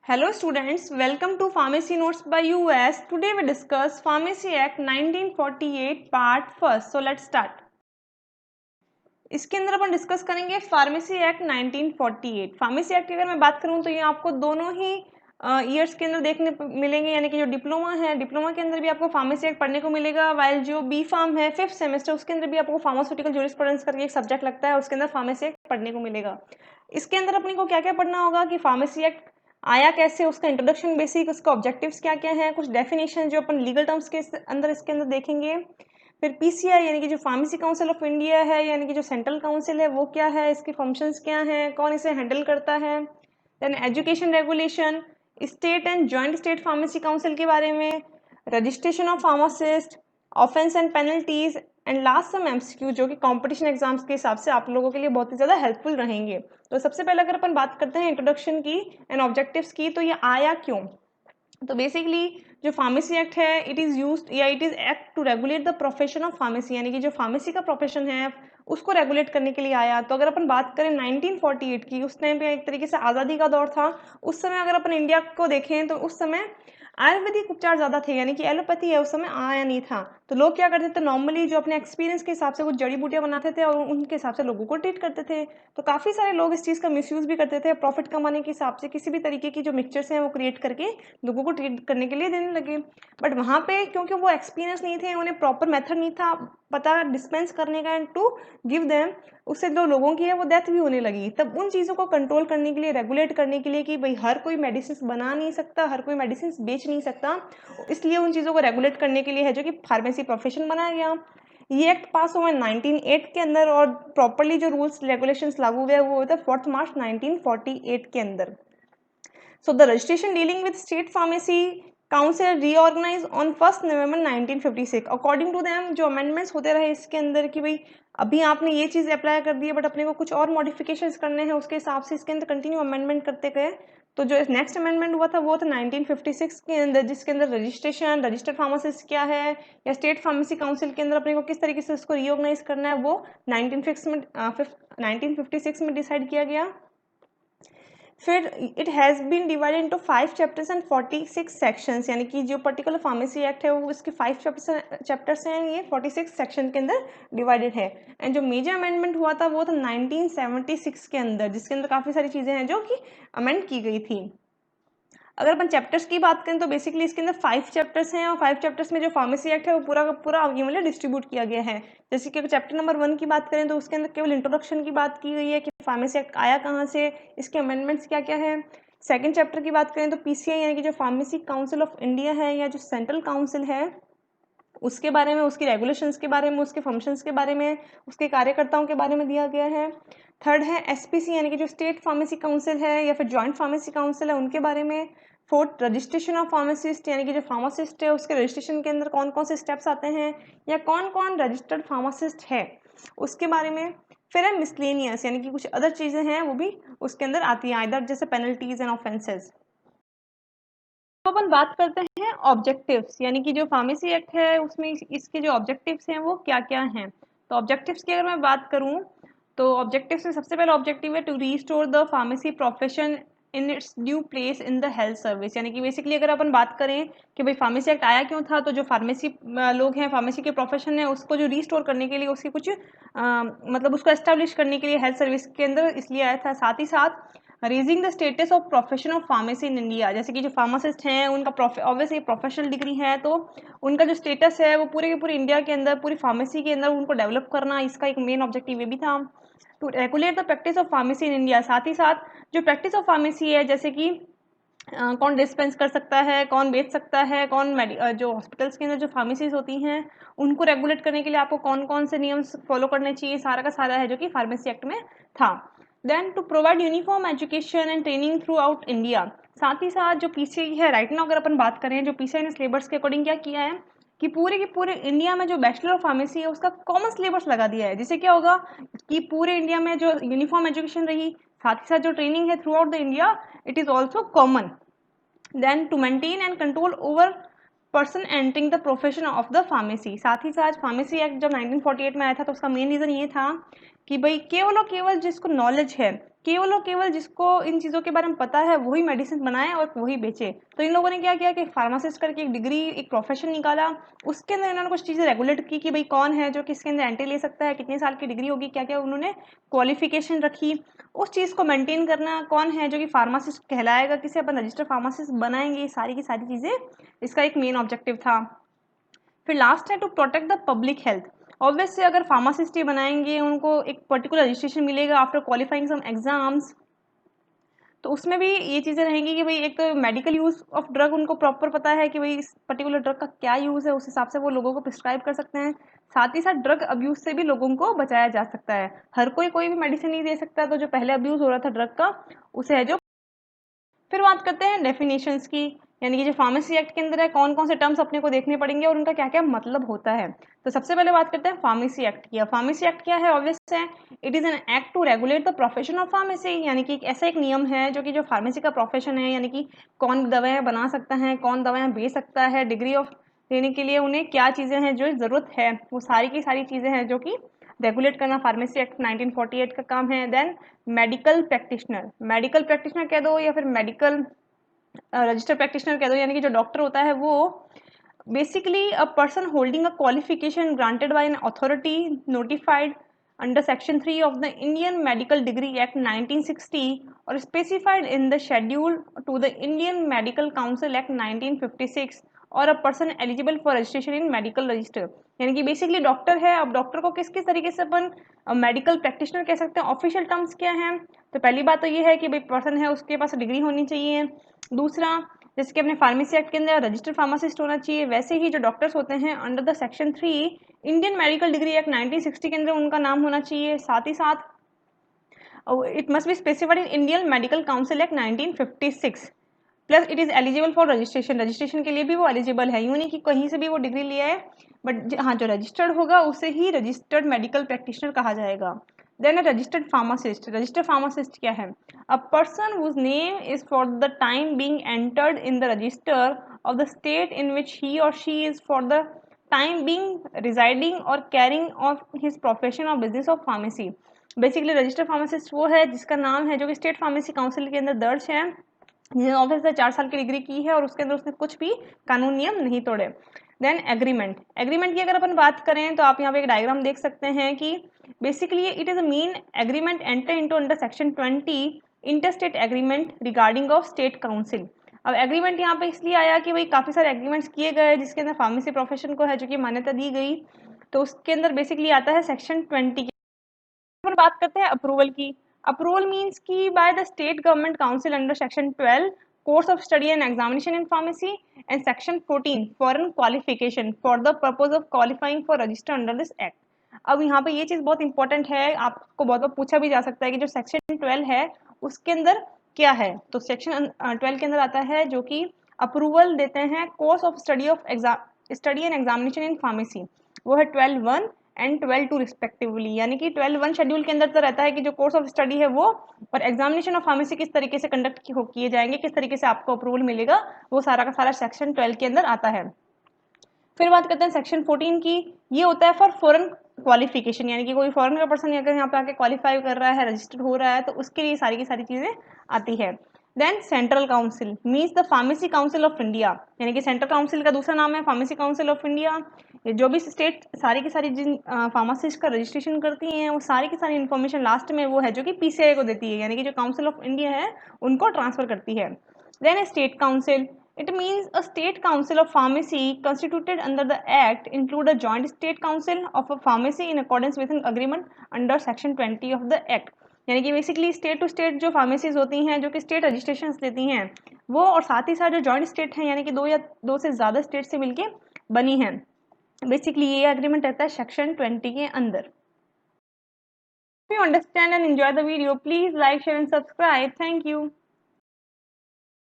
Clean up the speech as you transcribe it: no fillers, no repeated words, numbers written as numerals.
Hello students, welcome to Pharmacy Notes by US. Today we discuss Pharmacy Act 1948 part first. So let's start. इसके अंदर अपन discuss करेंगे pharmacy act 1948. Pharmacy act की अगर मैं बात करूं तो ये आपको दोनों ही ईयर्स के अंदर देखने मिलेंगे, यानी कि जो डिप्लोमा है, डिप्लोमा के अंदर भी आपको फार्मेसी एक्ट पढ़ने को मिलेगा, वाइल जो बी फार्म है 5th सेमेस्टर उसके अंदर भी आपको फार्मास्यूटिकल जूरिस्प्रूडेंस करके एक सब्जेक्ट लगता है, उसके अंदर फार्मेसी एक्ट पढ़ने को मिलेगा. इसके अंदर अपने को क्या क्या पढ़ना होगा कि फार्मेसी एक्ट आया कैसे, उसका इंट्रोडक्शन बेसिक, उसका ऑब्जेक्टिव्स क्या क्या हैं, कुछ डेफिनेशन जो अपन लीगल टर्म्स के अंदर इसके अंदर देखेंगे. फिर पीसीआई यानी कि जो फार्मेसी काउंसिल ऑफ इंडिया है, यानी कि जो सेंट्रल काउंसिल है वो क्या है, इसके फंक्शंस क्या हैं, कौन इसे हैंडल करता है. Then education regulation, state and joint state pharmacy council के बारे में, registration of pharmacist, offence and penalties, and last some MCQ जो कि कंपटीशन एग्जाम्स के हिसाब से आप लोगों के लिए बहुत ही ज़्यादा हेल्पफुल रहेंगे. तो सबसे पहले अगर अपन बात करते हैं इंट्रोडक्शन की एंड ऑब्जेक्टिव्स की, तो ये आया क्यों. तो बेसिकली जो फार्मेसी एक्ट है, इट इज़ यूज्ड या it is act to regulate the profession of pharmacy, यानी कि जो फार्मेसी का प्रोफेशन है उसको रेगुलेट करने के लिए आया. तो अगर अपन बात करें 1948 की, उस टाइम पे एक तरीके से आज़ादी का दौर था. उस समय अगर अपन इंडिया को देखें तो उस समय आयुर्वेदिक उपचार ज़्यादा थे, यानी कि एलोपैथी है उस समय आया नहीं था. तो लोग क्या करते थे, नॉर्मली जो अपने एक्सपीरियंस के हिसाब से कुछ जड़ी बूटियाँ बनाते थे और उनके हिसाब से लोगों को ट्रीट करते थे. तो काफ़ी सारे लोग इस चीज़ का मिसयूज़ भी करते थे, प्रॉफिट कमाने के हिसाब से किसी भी तरीके की जो मिक्सचर्स हैं वो क्रिएट करके लोगों को ट्रीट करने के लिए देने लगे. बट वहाँ पे क्योंकि वो एक्सपीरियंस नहीं थे, उन्हें प्रॉपर मेथड नहीं था पता डिस्पेंस करने का एंड टू गिव देम, उससे जो लोगों की है वो डेथ भी होने लगी. तब उन चीज़ों को कंट्रोल करने के लिए, रेगुलेट करने के लिए कि भाई हर कोई मेडिसिन बना नहीं सकता, हर कोई मेडिसिन बेच नहीं सकता, इसलिए उन चीज़ों को रेगुलेट करने के लिए है जो कि फार्मेसी प्रोफेशन बनाया गया. ये एक्ट पास हुआ 1908 के अंदर और प्रॉपरली जो रूल्स रेगुलेशंस लागू हुए वो हुए थे 4 मार्च 1948 के अंदर. So the registration dealing with state pharmacy council reorganized on 1st November 1956. According to them जो amendments होते रहे इसके अंदर कि भाई अभी आपने ये चीज़ अप्लाई कर दी है बट अपने को कुछ और मॉडिफिकेशंस करने हैं, उसके हिसाब से इसके अंदर कंटिन्यू अमेंडमेंट करते गए. तो जो नेक्स्ट अमेंडमेंट हुआ था वो था 1956 के अंदर, जिसके अंदर रजिस्ट्रेशन, रजिस्टर्ड फार्मासिस्ट क्या है या स्टेट फार्मेसी काउंसिल के अंदर अपने को किस तरीके से उसको रीऑर्गेनाइज करना है वो 1956 में डिसाइड किया गया. फिर it has been divided into 5 chapters and 46 sections, यानी कि जो पर्टिकुलर फार्मेसी एक्ट है वो इसके 5 चैप्टर्स हैं, ये 46 सेक्शन के अंदर डिवाइडेड है. एंड जो मेजर अमेंडमेंट हुआ था वो था 1976 के अंदर, जिसके अंदर काफ़ी सारी चीज़ें हैं जो कि अमेंड की गई थी. अगर अपन चैप्टर्स की बात करें तो बेसिकली इसके अंदर 5 चैप्टर्स हैं और 5 चैप्टर्स में जो फार्मेसी एक्ट है वो पूरा का पूरा आगे वाले डिस्ट्रीब्यूट किया गया है. जैसे कि अगर चैप्टर नंबर 1 की बात करें तो उसके अंदर केवल इंट्रोडक्शन की बात की गई है कि फार्मेसी एक्ट आया कहाँ से, इसके अमेंडमेंट्स क्या क्या है. सेकेंड चैप्टर की बात करें तो पीसीआई यानी कि जो फार्मेसी काउंसिल ऑफ इंडिया है या जो सेंट्रल काउंसिल है उसके बारे में, उसकी रेगुलेशंस के बारे में, उसके फंक्शंस के बारे में, उसके कार्यकर्ताओं के बारे में दिया गया है. थर्ड है एसपीसी यानी कि जो स्टेट फार्मेसी काउंसिल है या फिर जॉइंट फार्मेसी काउंसिल है उनके बारे में. फोर्थ रजिस्ट्रेशन ऑफ फार्मासिस्ट यानी कि जो फार्मासिस्ट है उसके रजिस्ट्रेशन के अंदर कौन कौन से स्टेप्स आते हैं या कौन कौन रजिस्टर्ड फार्मासिस्ट है उसके बारे में. फिर है मिसलेनियस यानी कि कुछ अदर चीज़ें हैं वो भी उसके अंदर आती हैं, इधर जैसे पेनल्टीज एंड ऑफेंसेस. तो अपन बात करते हैं ऑब्जेक्टिव्स, यानी कि जो फार्मेसी एक्ट है उसमें इसके जो ऑब्जेक्टिव्स हैं वो क्या क्या हैं. तो ऑब्जेक्टिव्स की अगर मैं बात करूं तो ऑब्जेक्टिव्स में सबसे पहला ऑब्जेक्टिव है to restore the pharmacy profession in its due place in the health service, यानी कि बेसिकली अगर अपन बात करें कि भाई फार्मेसी एक्ट आया क्यों था, तो जो फार्मेसी लोग हैं, फार्मेसी के प्रोफेशन है, उसको जो रीस्टोर करने के लिए, उसकी कुछ मतलब उसको एस्टेब्लिश करने के लिए हेल्थ सर्विस के अंदर इसलिए आया था. साथ ही साथ raising the status of profession of pharmacy in India, जैसे कि जो फार्मासिस्ट हैं उनका ऑब्वियसली प्रोफेशनल डिग्री है, तो उनका जो स्टेटस है वो पूरे के पूरे इंडिया के अंदर, पूरी फार्मेसी के अंदर उनको डेवलप करना, इसका एक मेन ऑब्जेक्टिव ये भी था. To regulate the practice of pharmacy in India, साथ ही साथ जो प्रैक्टिस ऑफ फार्मेसी है, जैसे कि कौन डिस्पेंस कर सकता है, कौन बेच सकता है, कौन जो हॉस्पिटल्स के अंदर जो फार्मेसीज होती हैं उनको रेगुलेट करने के लिए आपको कौन कौन से नियम फॉलो करने चाहिए, सारा का सारा है जो कि फार्मेसी एक्ट में था. Then to provide uniform education and training throughout India, साथ ही साथ जो पीसीआई है राइट नाउ अगर अपन बात करें, जो पीसीआई ने सिलेबस के अकॉर्डिंग क्या किया है कि पूरे के पूरे इंडिया में जो बैचलर ऑफ फार्मेसी है उसका कॉमन सिलेबस लगा दिया है, जिससे क्या होगा कि पूरे इंडिया में जो यूनिफॉर्म एजुकेशन रही, साथ ही साथ जो ट्रेनिंग है throughout the India it is also common. Then to maintain and control over person entering the profession of the pharmacy, साथ ही साथ फार्मेसी एक्ट जब 1948 में आया था तो उसका मेन रीज़न ये था कि भाई केवल और केवल जिसको नॉलेज है केवल और केवल जिसको इन चीज़ों के बारे में पता है वही मेडिसिन बनाए और वही बेचे। तो इन लोगों ने क्या किया कि फार्मासिस्ट करके एक डिग्री, एक प्रोफेशन निकाला, उसके अंदर इन्होंने कुछ चीज़ें रेगुलेट की कि भाई कौन है जो किसके अंदर एंट्री ले सकता है, कितने साल की डिग्री होगी, क्या क्या उन्होंने क्वालिफिकेशन रखी, उस चीज़ को मेंटेन करना, कौन है जो कि फार्मासिस्ट कहलाएगा, किसे अपन रजिस्टर्ड फार्मासिस्ट बनाएंगे, ये सारी की सारी चीज़ें इसका एक मेन ऑब्जेक्टिव था। फिर लास्ट है to protect the public health. Obvious से अगर फार्मासिस्ट ही बनाएंगे, उनको एक पर्टिकुलर रजिस्ट्रेशन मिलेगा आफ्टर क्वालिफाइंग सम एग्जाम्स, तो उसमें भी ये चीज़ें रहेंगी कि भाई एक तो मेडिकल यूज़ ऑफ ड्रग उनको प्रॉपर पता है कि भाई इस पर्टिकुलर ड्रग का क्या यूज़ है, उस हिसाब से वो लोगों को प्रिस्क्राइब कर सकते हैं। साथ ही साथ ड्रग अब्यूज़ से भी लोगों को बचाया जा सकता है। हर कोई भी मेडिसिन नहीं दे सकता, तो जो पहले अब्यूज़ हो रहा था ड्रग का, उसे है जो। फिर बात करते हैं डेफिनेशंस की, यानी कि जो फार्मेसी एक्ट के अंदर है कौन कौन से टर्म्स अपने को देखने पड़ेंगे और उनका क्या क्या मतलब होता है। तो सबसे पहले बात करते हैं फार्मेसी एक्ट की। फार्मेसी एक्ट क्या है? ऑब्वियस है, it is an act to regulate the profession of pharmacy, यानी कि ऐसा एक नियम है जो कि जो फार्मेसी का प्रोफेशन है, यानी कि कौन दवाएं बना सकता है, कौन दवाएं बेच सकता है, डिग्री ऑफ लेने के लिए उन्हें क्या चीज़ें हैं जो ज़रूरत है, वो सारी की सारी चीज़ें हैं जो कि रेगुलेट करना फार्मेसी एक्ट 1948 का काम है। देन मेडिकल प्रैक्टिशनर कह दो या फिर मेडिकल रजिस्टर्ड प्रैक्टिशनर कह दो, यानी कि जो डॉक्टर होता है वो basically a person holding a qualification granted by an authority notified under section 3 of the Indian medical degree act 1960 और specified in the schedule to the Indian medical council act 1956 और a person eligible for registration in medical register. यानी कि basically doctor है। अब doctor को किस किस तरीके से अपन मेडिकल प्रैक्टिशनर कह सकते हैं, ऑफिशियल टर्म्स क्या हैं? तो पहली बात तो ये है कि भाई पर्सन है उसके पास डिग्री होनी चाहिए। दूसरा, जैसे कि अपने फार्मेसी एक्ट के अंदर रजिस्टर्ड फार्मासिस्ट होना चाहिए, वैसे ही जो डॉक्टर्स होते हैं under the section 3 Indian medical degree act 1960 के अंदर उनका नाम होना चाहिए। साथ ही साथ it must be specified in Indian medical council act 1956 plus it is eligible for registration. Registration के लिए भी वो एलिजिबल है, यूँ नहीं कि कहीं से भी वो डिग्री लिया है, बट हाँ जो रजिस्टर्ड होगा उसे ही रजिस्टर्ड मेडिकल प्रैक्टिशनर कहा जाएगा। देन रजिस्टर्ड फार्मासिस्ट क्या है? A person whose name is for the time being entered in the register of the state in which he or she is for the time being residing or carrying of his profession or business of pharmacy. Basically registered pharmacist वो है जिसका नाम है जो कि state pharmacy council के अंदर दर्ज है, जिसने ऑफिस से 4 साल की डिग्री की है और उसके अंदर उसने कुछ भी कानून नियम नहीं तोड़े। देन एग्रीमेंट की अगर अपन बात करें तो आप यहाँ पे एक डायग्राम देख सकते हैं कि basically it is a mean agreement enter into under section 20 interstate agreement regarding of state council. अब एग्रीमेंट यहाँ पे इसलिए आया कि भाई काफ़ी सारे एग्रीमेंट्स किए गए जिसके अंदर फार्मेसी प्रोफेशन को है जो कि मान्यता दी गई, तो उसके अंदर बेसिकली आता है सेक्शन 20 की। पर बात करते हैं अप्रूवल की। अप्रूवल मीन्स की by the state government council under section 12 course of study and examination in pharmacy and section 14 foreign qualification for the purpose of qualifying for register under this act. अब यहाँ पे ये चीज़ बहुत important है, आपको बहुत बार पूछा भी जा सकता है कि जो सेक्शन 12 है उसके अंदर क्या है। तो सेक्शन 12 के अंदर आता है जो कि अप्रूवल देते हैं course of study and examination in pharmacy, वो है 12(1) एंड 12(2) रिस्पेक्टिवली। यानी कि 12(1) शेड्यूल के अंदर तो रहता है कि जो कोर्स ऑफ स्टडी है वो और एग्जामिनेशन ऑफ फार्मेसी किस तरीके से कंडक्ट किए जाएंगे, किस तरीके से आपको अप्रूवल मिलेगा, वो सारा का सारा सेक्शन 12 के अंदर आता है। फिर बात करते हैं सेक्शन 14 की। ये होता है फॉर फॉरेन क्वालिफिकेशन, यानी कि कोई फॉरेन का पर्सन अगर यहाँ पे आके क्वालिफाई कर रहा है, रजिस्टर्ड हो रहा है, तो उसके लिए सारी की सारी चीज़ें आती है। Then central council means the pharmacy council of India, यानी कि सेंट्रल काउंसिल का दूसरा नाम है फार्मेसी काउंसिल ऑफ इंडिया। ये जो भी स्टेट सारी की सारी जिन फार्मासिस्ट का रजिस्ट्रेशन करती हैं वो सारी की सारी इन्फॉर्मेशन लास्ट में वो है जो कि पीसीआई को देती है, यानी कि जो काउंसिल ऑफ इंडिया है उनको ट्रांसफर करती है। Then state council, it means a state council of pharmacy constituted under the act include a joint state council of a pharmacy in accordance with an agreement under section 20 of the act। यानी कि basically state to state जो pharmacies होती हैं जो कि state registration देती हैं वो, और साथ ही साथ जो जॉइंट स्टेट हैं यानी कि दो या दो से ज़्यादा स्टेट से मिलके बनी हैं, बेसिकली ये एग्रीमेंट रहता है सेक्शन 20 के अंदर। If you understand and enjoy the video, please like, share and subscribe. Thank you.